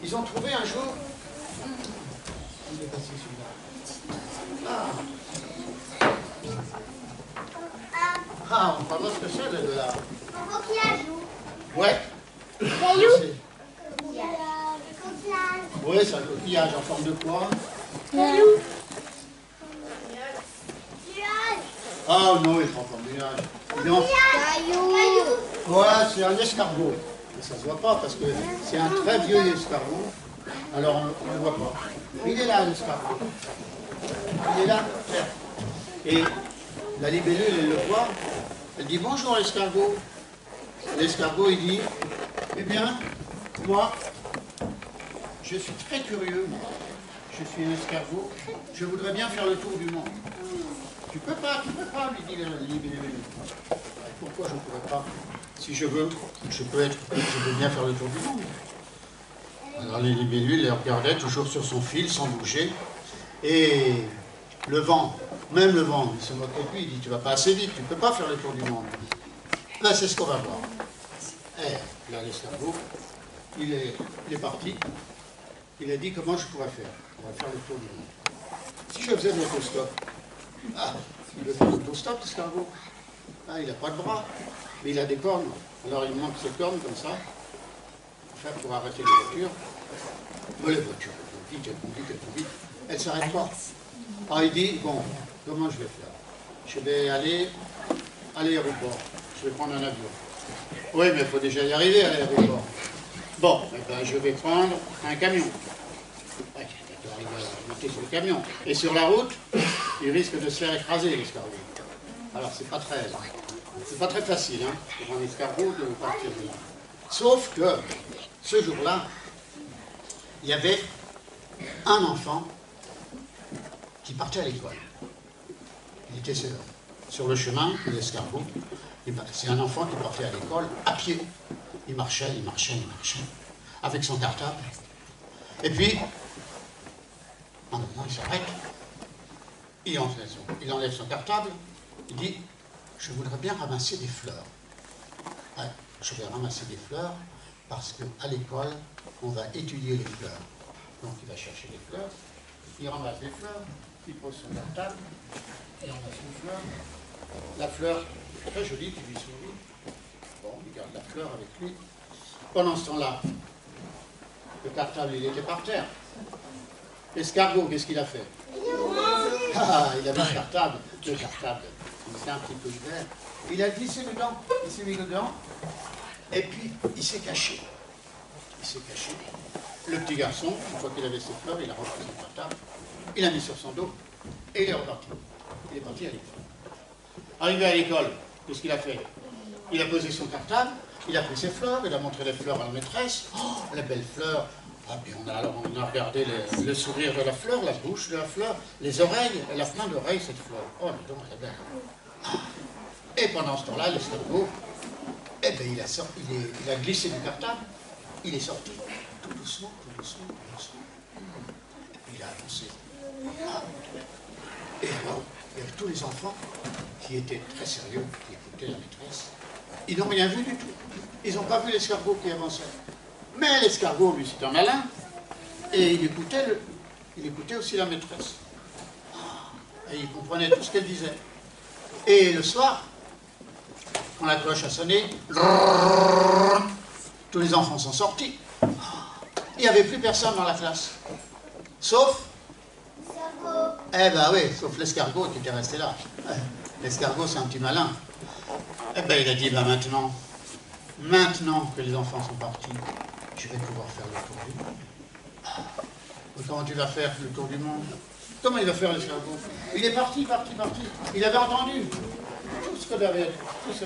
Ils ont trouvé un jour... Il est passé celui-là. Ah, on va voir ce que c'est là. Un coquillage. Ouais. Caillou. Oui, c'est un coquillage en forme de quoi? Caillou. Ah non, il est pas en forme de nuage. Il est en... Caillou. Ouais, c'est un escargot. Mais ça se voit pas parce que c'est un très vieux escargot. Alors on ne le voit pas. Mais il est là, l'escargot. Il est là. Et la libellule, elle le voit. Elle dit bonjour l'escargot. L'escargot, il dit, eh bien, moi, je suis très curieux, moi. Je suis un escargot. Je voudrais bien faire le tour du monde. Tu peux pas, lui dit la libellule. Pourquoi je ne pourrais pas? Si je veux, je veux bien faire le tour du monde. Alors les libellules les regardaient toujours sur son fil, sans bouger. Et le vent, même le vent, il se moquait de lui, il dit, tu vas pas assez vite, tu ne peux pas faire le tour du monde. Là, c'est ce qu'on va voir. Et là, l'escargot, il est parti. Il a dit, comment je pourrais faire? On va faire le tour du monde. Si je faisais de l'autostop, ah, il veut faire l'autostop, l'escargot. Ah, il n'a pas de bras, mais il a des cornes. Alors il manque ses cornes comme ça, pour arrêter les voitures. Mais les voitures, elles vont vite, elles ne s'arrêtent pas. Alors il dit, bon, comment je vais faire? Je vais aller à l'aéroport, je vais prendre un avion. Oui, mais il faut déjà y arriver à l'aéroport. Bon, eh ben, je vais prendre un camion. Il arrive à monter sur le camion. Et sur la route, il risque de se faire écraser, l'escargot. Alors c'est pas très facile hein, pour un escargot de partir de là. Sauf que ce jour-là, il y avait un enfant qui partait à l'école. Il était sur le chemin de l'escargot. C'est un enfant qui partait à l'école à pied. Il marchait, avec son cartable. Et puis, à un moment, il s'arrête. Il enlève son cartable. Il dit, je voudrais bien ramasser des fleurs. Ouais, je vais ramasser des fleurs parce qu'à l'école, on va étudier les fleurs. Donc il va chercher les fleurs, il ramasse les fleurs, il pose son cartable, il ramasse une fleur. La fleur, très jolie, qui lui sourit. Bon, il garde la fleur avec lui. Pendant ce temps-là, le cartable, il était par terre. L'escargot, qu'est-ce qu'il a fait? Ah, il a mis le cartable. Le cartable, il était un petit peu vert. Il a glissé dedans, il s'est mis dedans, et puis il s'est caché. s'est caché. Le petit garçon, une fois qu'il avait ses fleurs, il a repris son cartable, il a mis sur son dos, et il est reparti. Il est parti à l'école. Arrivé à l'école, qu'est-ce qu'il a fait? Il a posé son cartable, il a pris ses fleurs, il a montré les fleurs à la maîtresse. Oh, la belle fleur! Ah, puis on a regardé le sourire de la fleur, la bouche de la fleur, les oreilles. Elle a plein d'oreilles, cette fleur. Oh, mais donc, elle est belle. Et pendant ce temps-là, l'escargot, eh ben, il a glissé du cartable, il est sorti, tout doucement, tout doucement, tout doucement. Et puis il a avancé. Et alors, il y avait tous les enfants qui étaient très sérieux, qui écoutaient la maîtresse. Ils n'ont rien vu du tout. Ils n'ont pas vu l'escargot qui avançait. Mais l'escargot, lui, c'est un malin. Et il écoutait aussi la maîtresse. Et il comprenait tout ce qu'elle disait. Et le soir, quand la cloche a sonné, tous les enfants sont sortis. Il n'y avait plus personne dans la classe. Sauf... Eh ben oui, sauf l'escargot qui était resté là. L'escargot, c'est un petit malin. Eh ben il a dit, ben maintenant que les enfants sont partis, je vais pouvoir faire le tour du monde. Comment tu vas faire le tour du monde? Comment il va faire l'escargot? Il est parti. Il avait entendu tout ce que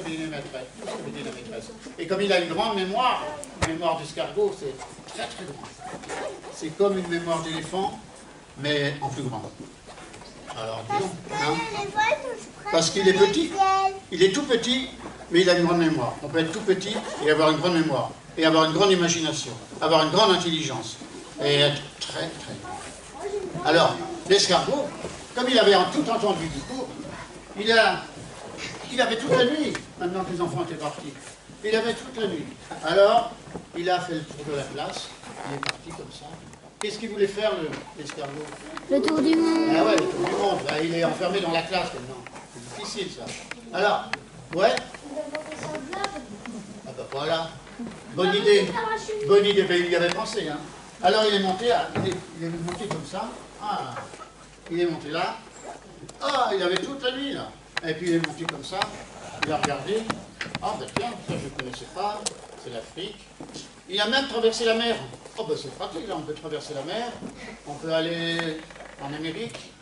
dit la maîtresse. Et comme il a une grande mémoire, la mémoire d'escargot, c'est très très grand. C'est comme une mémoire d'éléphant, mais en plus grand. Alors disons, hein, parce qu'il est petit, il est tout petit, mais il a une grande mémoire. On peut être tout petit et avoir une grande mémoire, et avoir une grande imagination, avoir une grande intelligence, et être très très grand. Alors, l'escargot, comme il avait tout entendu du cours, il avait toute la nuit, maintenant que les enfants étaient partis. Il avait toute la nuit. Alors, il a fait le tour de la classe, il est parti comme ça. Qu'est-ce qu'il voulait faire, l'escargot? Le tour du monde. Ah ouais, le tour du monde. Là, il est enfermé dans la classe maintenant. C'est difficile, ça. Alors, ouais. Ah ben voilà. Bonne idée. Bonne idée. Ben, il y avait pensé, hein. Alors, il est monté, il est monté comme ça. Ah, il est monté là. Ah, il avait toute la nuit, là. Et puis, il est monté comme ça. Il a regardé. Ah, ben tiens, ça, je ne connaissais pas. C'est l'Afrique. Il a même traversé la mer. Oh ben c'est pratique, là, on peut traverser la mer, on peut aller en Amérique,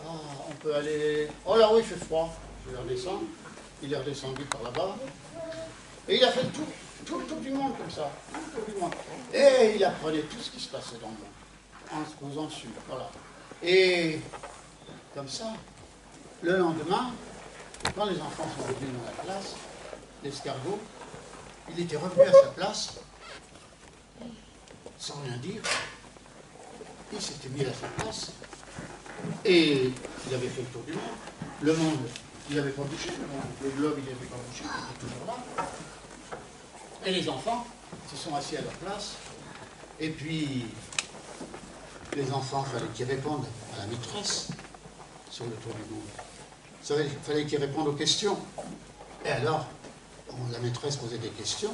on peut aller... Oh là, oui, il fait froid, je vais redescendre. Il est redescendu par là-bas. Et il a fait le tour du monde comme ça, tout le tour du monde. Et il apprenait tout ce qui se passait dans le monde, en se posant dessus, voilà. Et comme ça, le lendemain, quand les enfants sont revenus dans la classe, l'escargot, il était revenu à sa place, sans rien dire, il s'était mis à sa place, et il avait fait le tour du monde. Le monde, il n'avait pas bougé, le globe, il n'avait pas bougé, il était toujours là. Et les enfants se sont assis à leur place, et puis les enfants, il fallait qu'ils répondent à la maîtresse sur le tour du monde. Il fallait qu'ils répondent aux questions. Et alors, la maîtresse posait des questions,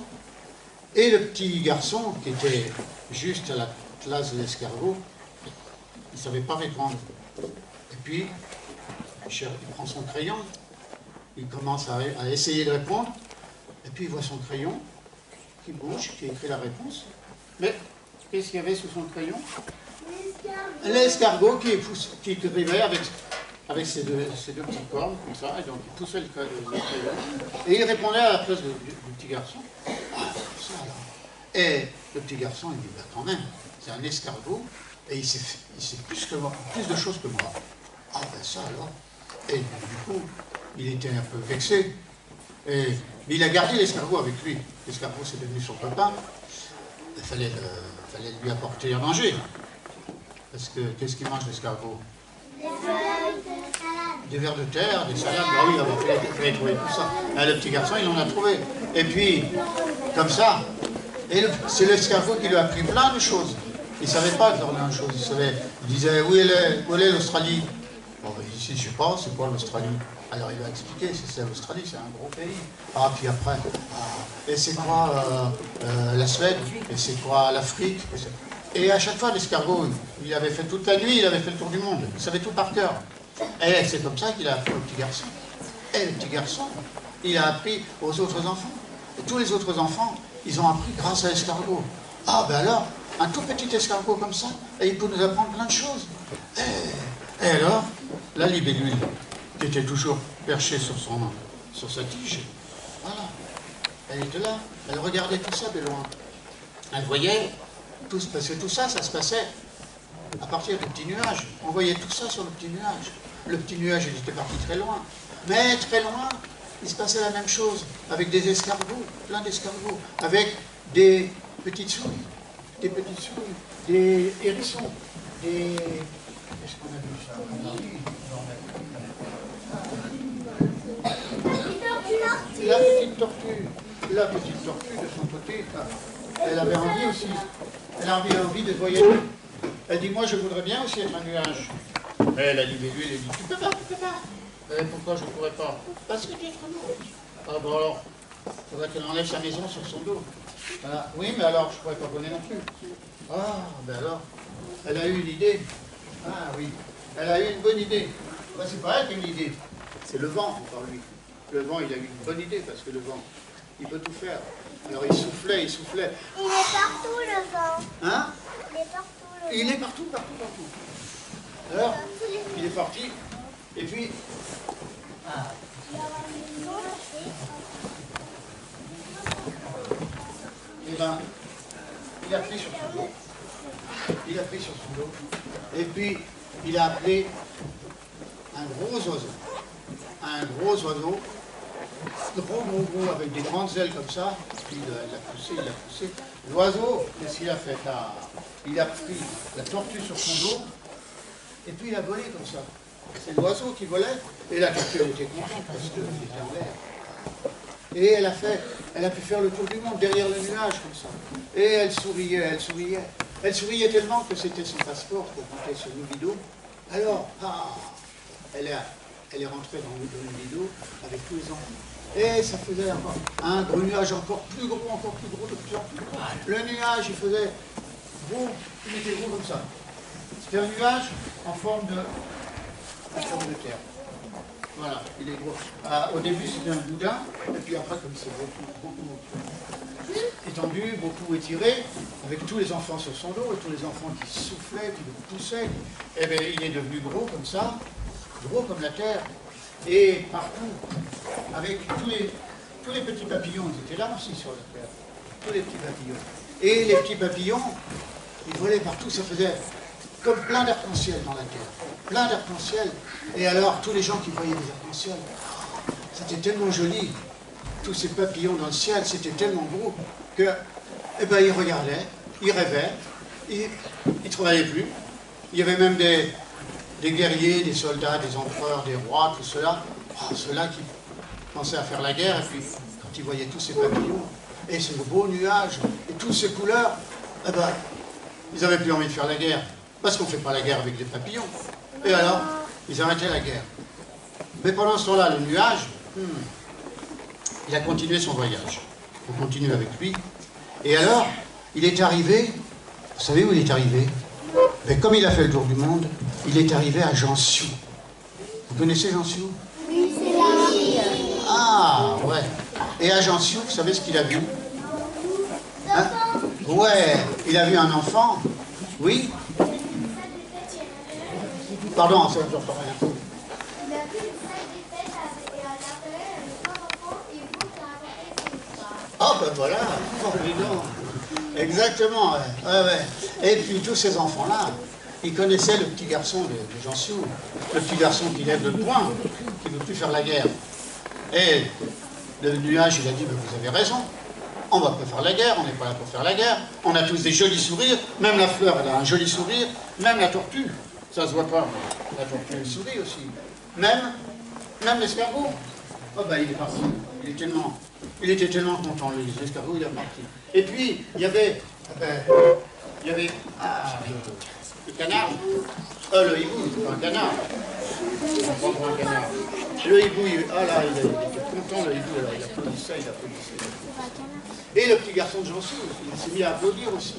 et le petit garçon, qui était juste à la classe de l'escargot, il ne savait pas répondre. Et puis, il prend son crayon, il commence à essayer de répondre, et puis il voit son crayon qui bouge, qui écrit la réponse. Mais qu'est-ce qu'il y avait sous son crayon? L'escargot qui écrivait avec ses deux petites cornes, comme ça, et donc il poussait le crayon. Et il répondait à la place du petit garçon. Ça, alors. Et le petit garçon, il dit, bah, quand même, c'est un escargot, et il sait plus que moi, plus de choses que moi. Ah ben ça alors. Et du coup, il était un peu vexé. Mais il a gardé l'escargot avec lui. L'escargot, c'est devenu son copain. Il fallait lui apporter à manger. Parce que, qu'est-ce qu'il mange, l'escargot? Des vers de terre, des salades. Ah oui, il fallait trouver tout ça. Et le petit garçon, il en a trouvé. Et puis, comme ça, c'est l'escargot qui lui a appris plein de choses. Il ne savait pas plein de choses. Il disait, où est l'Australie? Bon, ben, ici, je ne sais pas, c'est quoi l'Australie? Alors il va expliquer, c'est l'Australie, c'est un gros pays. Ah, puis après, et c'est quoi la Suède? Et c'est quoi l'Afrique? Et à chaque fois, l'escargot, il avait fait toute la nuit, il avait fait le tour du monde. Il savait tout par cœur. Et c'est comme ça qu'il a appris au petit garçon. Et le petit garçon, il a appris aux autres enfants. Et tous les autres enfants, ils ont appris grâce à l'escargot. Ah ben alors, un tout petit escargot comme ça, et il peut nous apprendre plein de choses. Et alors, la libellule, qui était toujours perchée sur sa tige, voilà, elle était là, elle regardait tout ça de loin. Elle voyait, parce que tout ça, ça se passait à partir du petit nuage. On voyait tout ça sur le petit nuage. Le petit nuage, il était parti très loin. Mais très loin, il se passait la même chose, avec des escargots, plein d'escargots, avec des petites souris, des hérissons, des... Qu'est-ce qu'on a vu ça? La petite tortue de son côté, elle avait envie aussi. Elle avait envie de voyager. Elle dit, moi je voudrais bien aussi être un nuage. Et la libellule, elle dit, tu peux pas, tu peux pas. Et pourquoi je ne pourrais pas? Parce que tu es trop lourd. Ah bon alors, il faudrait qu'elle enlève sa maison sur son dos. Voilà. Oui, mais alors, je ne pourrais pas voler non plus. Ah, ben alors, elle a eu une idée. Ah oui, elle a eu une bonne idée. Ben, c'est pas elle qui a une idée, c'est le vent, encore lui. Le vent, il a eu une bonne idée, parce que le vent, il peut tout faire. Alors il soufflait, il soufflait. Il est partout, le vent. Hein? Il est partout, le vent. Il est partout, partout, partout. Alors, il est parti, et puis... Ah. Et ben, il a pris sur son dos. Il a pris sur son dos. Et puis, il a appelé un gros oiseau. Un gros oiseau. Gros, avec des grandes ailes comme ça. Puis il l'a poussé. L'oiseau, qu'est-ce qu'il a fait? Il a pris la tortue sur son dos. Et puis il a volé comme ça. C'est l'oiseau qui volait. Et la tortue, elle était contente parce qu'il était en l'air. Et elle a pu faire le tour du monde derrière le nuage comme ça. Et elle souriait, elle souriait. Elle souriait tellement que c'était son passeport pour monter sur Nubido. Alors, elle est rentrée dans le Nubido avec tous les enfants. Et ça faisait encore un gros nuage encore plus gros, de plus en plus gros. Le nuage, il faisait gros, il était gros comme ça. C'était un nuage en forme de terre. Voilà, il est gros. Au début, c'était un boudin, et puis après, comme c'est beaucoup étendu, beaucoup étiré, avec tous les enfants sur son dos, et tous les enfants qui soufflaient, qui le poussaient, et bien, il est devenu gros comme ça, gros comme la terre, et partout, avec tous les petits papillons, ils étaient là aussi sur la terre, tous les petits papillons. Et les petits papillons, ils volaient partout, ça faisait comme plein d'arc-en-ciel dans la terre, plein d'arc-en-ciel. Et alors, tous les gens qui voyaient des arc-en-ciel, c'était tellement joli, tous ces papillons dans le ciel, c'était tellement beau, que, eh ben, ils regardaient, ils rêvaient, ils ne travaillaient plus. Il y avait même des guerriers, des soldats, des empereurs, des rois, tout cela, ceux-là qui pensaient à faire la guerre, et puis, quand ils voyaient tous ces papillons, et ce beau nuage, et toutes ces couleurs, eh ben, ils n'avaient plus envie de faire la guerre. Parce qu'on ne fait pas la guerre avec des papillons. Et alors, ils arrêtaient la guerre. Mais pendant ce temps-là, le nuage, il a continué son voyage. On continue avec lui. Et alors, il est arrivé, vous savez où il est arrivé? Mais comme il a fait le tour du monde, il est arrivé à Jansiou. Vous connaissez Jansiou? Oui, c'est la ville. Ah, ouais. Et à Jansiou, vous savez ce qu'il a vu? Hein? Ouais, il a vu un enfant. Oui. Pardon, ça ne j'entends rien. Il a vu une salle des fêtes et à l'intérieur, il y avait plein d'enfants et vous qui racontez ces histoires. Ah ben voilà, oh, dis donc. Exactement, ouais. Et puis tous ces enfants-là, ils connaissaient le petit garçon de Jansiou, le petit garçon qui lève le poing, qui ne veut plus faire la guerre. Et le nuage, il a dit, ben, vous avez raison, on ne va pas faire la guerre, on n'est pas là pour faire la guerre, on a tous des jolis sourires, même la fleur, elle a un joli sourire, même la tortue. Ça se voit pas, la tortue sourit aussi. Même l'escargot. Oh ben il est parti. Il était tellement content, l'escargot, il est parti. Et puis, il y avait le canard. Le hibou, c'est pas un canard. C'est pas un canard. Le hibou, il était content, le hibou, alors il applaudissait. Et le petit garçon de Jansiou, il s'est mis à applaudir aussi.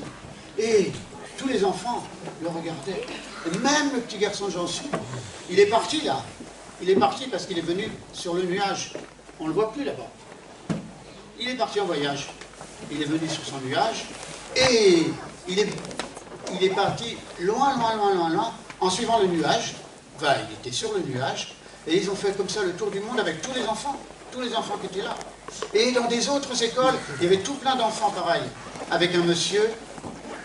Et tous les enfants le regardaient. Et même le petit garçon de Jansiou, il est parti là. Il est parti parce qu'il est venu sur le nuage. On ne le voit plus là-bas. Il est parti en voyage. Il est venu sur son nuage. Et il est parti loin, loin, loin, loin, loin, en suivant le nuage. Enfin, il était sur le nuage. Et ils ont fait comme ça le tour du monde avec tous les enfants qui étaient là. Et dans des autres écoles, il y avait tout plein d'enfants pareils, avec un monsieur,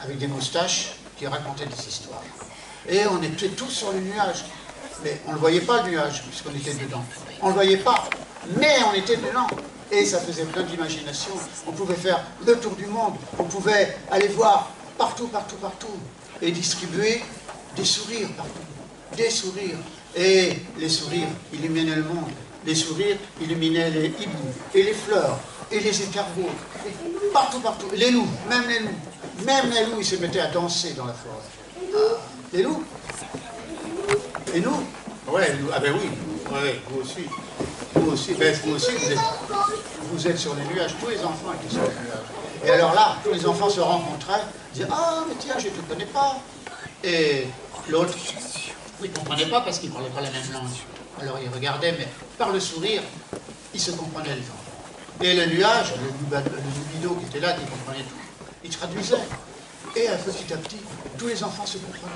avec des moustaches, qui racontait des histoires. Et on était tous sur le nuage. Mais on ne le voyait pas, le nuage, puisqu'on était dedans. On ne le voyait pas, mais on était dedans. Et ça faisait plein d'imagination. On pouvait faire le tour du monde. On pouvait aller voir partout, partout, partout. Et distribuer des sourires partout. Des sourires. Et les sourires illuminaient le monde. Les sourires illuminaient les hiboux, et les fleurs, et les escargots. Et partout, partout. Les loups, même les loups. Même les loups, ils se mettaient à danser dans la forêt. Ah, les loups. Et nous? Ouais, nous, ah ben oui, ouais, vous aussi. Vous aussi, ben, vous aussi, vous êtes sur les nuages. Tous les enfants étaient sur les nuages. Et alors là, tous les enfants se rencontraient, disaient, ah, mais tiens, je ne te connais pas. Et l'autre, il ne comprenait pas parce qu'il ne parlait pas la même langue. Alors il regardait, mais par le sourire, il se comprenait les enfants. Et le nuage, le Nubido qui était là, qui comprenait tout, il traduisait. Et petit à petit, tous les enfants se comprenaient.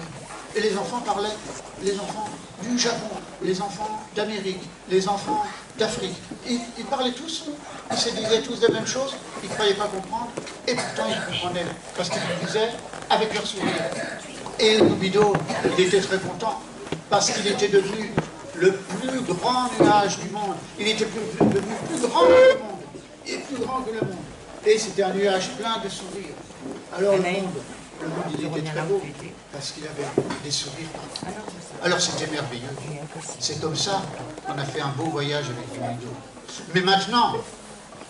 Et les enfants parlaient, les enfants du Japon, les enfants d'Amérique, les enfants d'Afrique. Ils parlaient tous, ils se disaient tous la même chose, ils ne croyaient pas comprendre, et pourtant ils comprenaient, parce qu'ils le disaient avec leur sourire. Et Nubido, il était très content, parce qu'il était devenu le plus grand nuage du monde. Il était devenu plus grand que le monde, et plus grand que le monde. Et c'était un nuage plein de sourires. Alors le monde, il était très beau, parce qu'il avait des sourires partout. Alors c'était merveilleux. C'est comme ça qu'on a fait un beau voyage avec Nubido. Mais maintenant,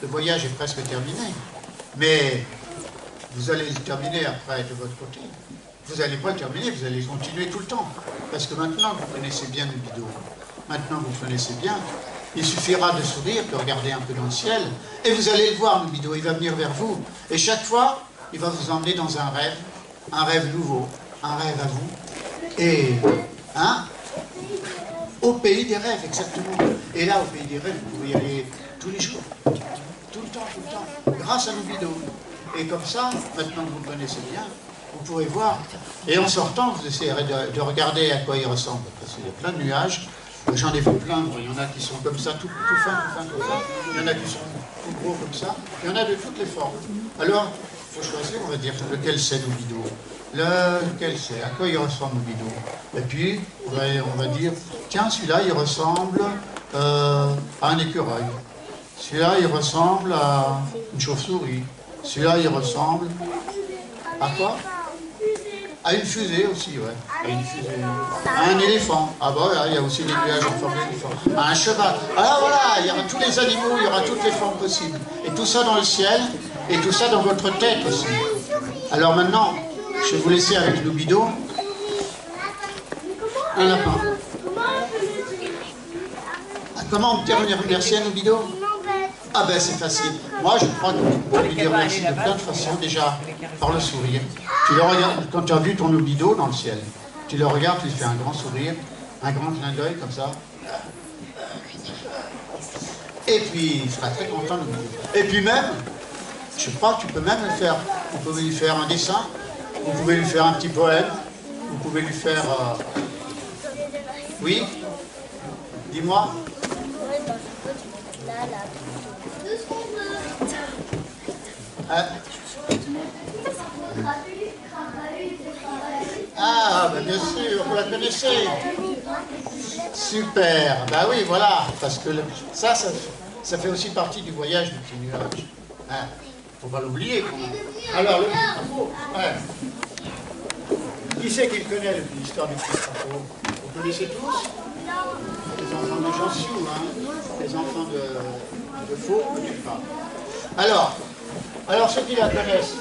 le voyage est presque terminé. Mais vous allez le terminer après de votre côté. Vous n'allez pas le terminer, vous allez continuer tout le temps. Parce que maintenant, vous connaissez bien Nubido. Maintenant, vous connaissez bien. Il suffira de sourire, de regarder un peu dans le ciel, et vous allez le voir, Nubido, il va venir vers vous. Et chaque fois, il va vous emmener dans un rêve nouveau, un rêve à vous. Et, hein, au pays des rêves, exactement. Et là, au pays des rêves, vous pouvez y aller tous les jours, tout le temps, grâce à Nubido. Et comme ça, maintenant que vous le connaissez bien, vous pourrez voir. Et en sortant, vous essayerez de regarder à quoi il ressemble. Parce qu'il y a plein de nuages. J'en ai vu plein. Il y en a qui sont comme ça, tout fin, tout fin. Il y en a qui sont tout gros comme ça. Il y en a de toutes les formes. Alors, il faut choisir, on va dire, lequel c'est Nubido. Lequel c'est, à quoi il ressemble Nubido. Et puis, on va dire, tiens, celui-là, il ressemble à un écureuil. Celui-là, il ressemble à une chauve-souris. Celui-là, il ressemble à quoi? À une fusée aussi, ouais. À une fusée. À un éléphant. Ah bah là, il y a aussi des nuages en forme d'éléphant. À un cheval. Alors voilà, il y aura tous les animaux, il y aura toutes les formes possibles. Et tout ça dans le ciel, et tout ça dans votre tête aussi. Alors maintenant, je vais vous laisser avec Nubido. Un lapin. Ah, comment on dire merci à Nubido? Ah ben c'est facile. Moi je crois que vous pouvez lui dire merci de plein de façons, déjà par le sourire. Tu le regardes, quand tu as vu ton Nubido dans le ciel, tu le regardes, tu lui fais un grand sourire, un grand clin d'œil comme ça. Et puis il sera très content de Nubido. Et puis même, je crois que tu peux même le faire. Vous pouvez lui faire un dessin, vous pouvez lui faire un petit poème, vous pouvez lui faire... Oui? Dis-moi. Ah, ben bien sûr, vous la connaissez. Super, ben oui, voilà, parce que ça fait aussi partie du voyage du petit nuage. Hein, faut pas l'oublier quand même. Alors, le petit crapaud, ouais. Qui c'est qui connaît l'histoire du petit crapaud? Vous connaissez tous? Les enfants de Jean Sioux, hein, les enfants de Faux, je ne sais pas. Alors ceux qui la connaissent,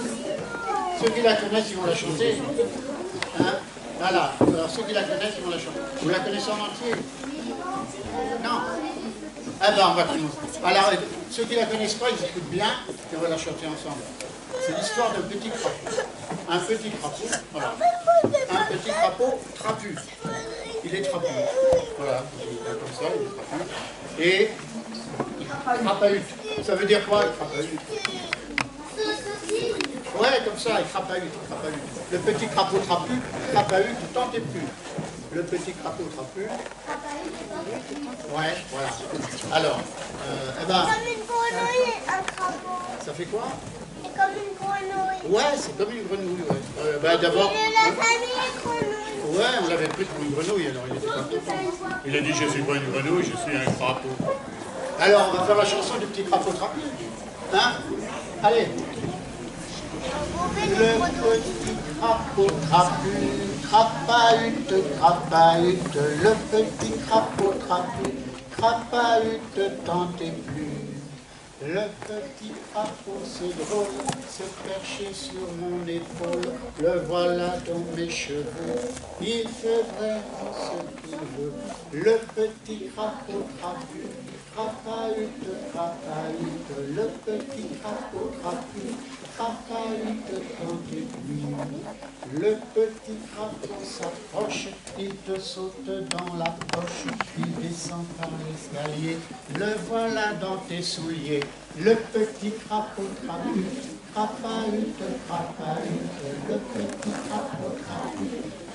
ils vont la chanter. Hein? Voilà. Alors ceux qui la connaissent, ils vont la chanter. Vous la connaissez en entier? Non? Ah ben on va commencer. Alors ceux qui la connaissent pas, ils écoutent bien, et on va la chanter ensemble. C'est l'histoire d'un petit crapaud. Un petit crapaud, voilà. Un petit crapaud trapu. Il est trapu. Voilà, il est comme ça, il est trapu. Et il crapahute. Ça veut dire quoi, le crapahute? Ouais, comme ça, il crapahute, crapahute. Le petit crapaud trapu, crapahute, tentez plus. Le petit crapaud trapu. Ouais, voilà. Alors, eh ben, Comme une grenouille et un crapaud. ça fait quoi? C'est comme une grenouille. Ouais, c'est comme une grenouille, ouais. Ben, d'abord, C'est la famille grenouille. ouais, on l'avait pris pour une grenouille, alors il était pas content. Il a dit, je suis pas une grenouille, je suis un crapaud. Alors, on va faire la chanson du petit crapaud trapu. Hein? Allez. Le petit crapaud trapu, crapahute, crapahute, le petit crapaud trapu, crapahute, tentez plus. Le petit crapaud, c'est drôle, se percher sur mon épaule, le voilà dans mes cheveux, il fait vraiment ce qu'il veut. Le petit crapaud trapu, crapahute, crapahute, le petit crapaud trapu, crapahute, tentez plus. Le petit crapaud s'approche, il te saute dans la poche, il descend par l'escalier, le voilà dans tes souliers. Le petit crapaud trapu, crapahute, crapahute, le petit crapaud trapu,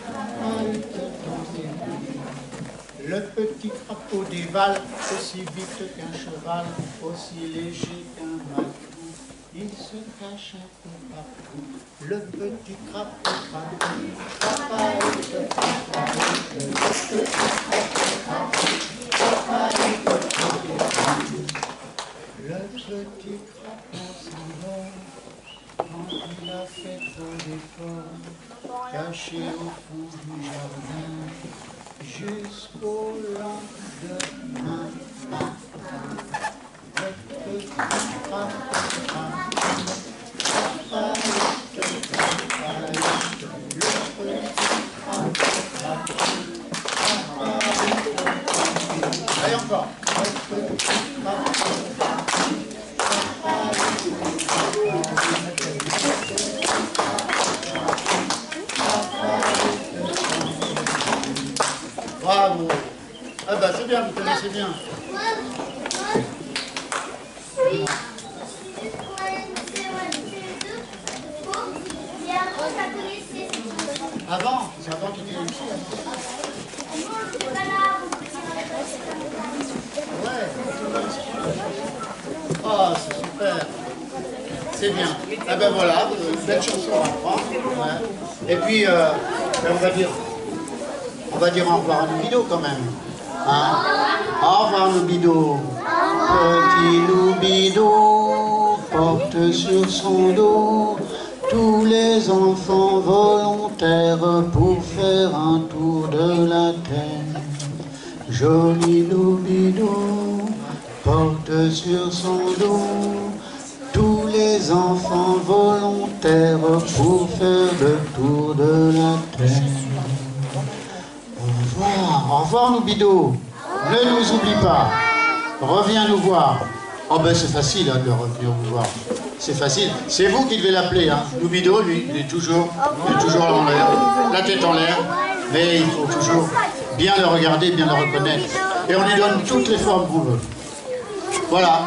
crapahute, tentez plus. Le petit crapaud dévale aussi vite qu'un cheval, aussi léger qu'un malfou. Il se cache un peu partout. Le petit crapaud trapu, crapahute, crapahute, le petit crapaud trapu, crapahute, tentez plus. Le petit crapaud s'envole quand il a fait trop d'efforts, caché au fond du jardin, jusqu'au lendemain matin. Le petit crapaud crapahute, crapahute, le petit crapaud crapahute, crapahute. Allez encore. Le petit crapaud crapahute, bravo. Ah bah c'est bien, vous connaissez bien. Avant, c'est avant qu'il était ici. Ouais. Oh, c'est super. C'est bien. Ah ben voilà, belle chanson à apprendre. Ouais. Et puis, on va dire au revoir à nos bidots quand même. Hein? Au revoir nos bidots. Petit loup-bidou porte sur son dos tous les enfants volontaires pour faire un tour de la terre. Joli loup-bidou porte sur son dos tous les enfants volontaires pour faire le tour de la terre. Au revoir nos bidots. Ne nous oublie pas. Reviens nous voir. Oh ben c'est facile hein, de revenir nous voir. C'est facile. C'est vous qui devez l'appeler. Hein. Loubido, lui, il est toujours en l'air, la tête en l'air. Mais il faut toujours bien le regarder, bien le reconnaître. Et on lui donne toutes les formes qu'on veut. Voilà.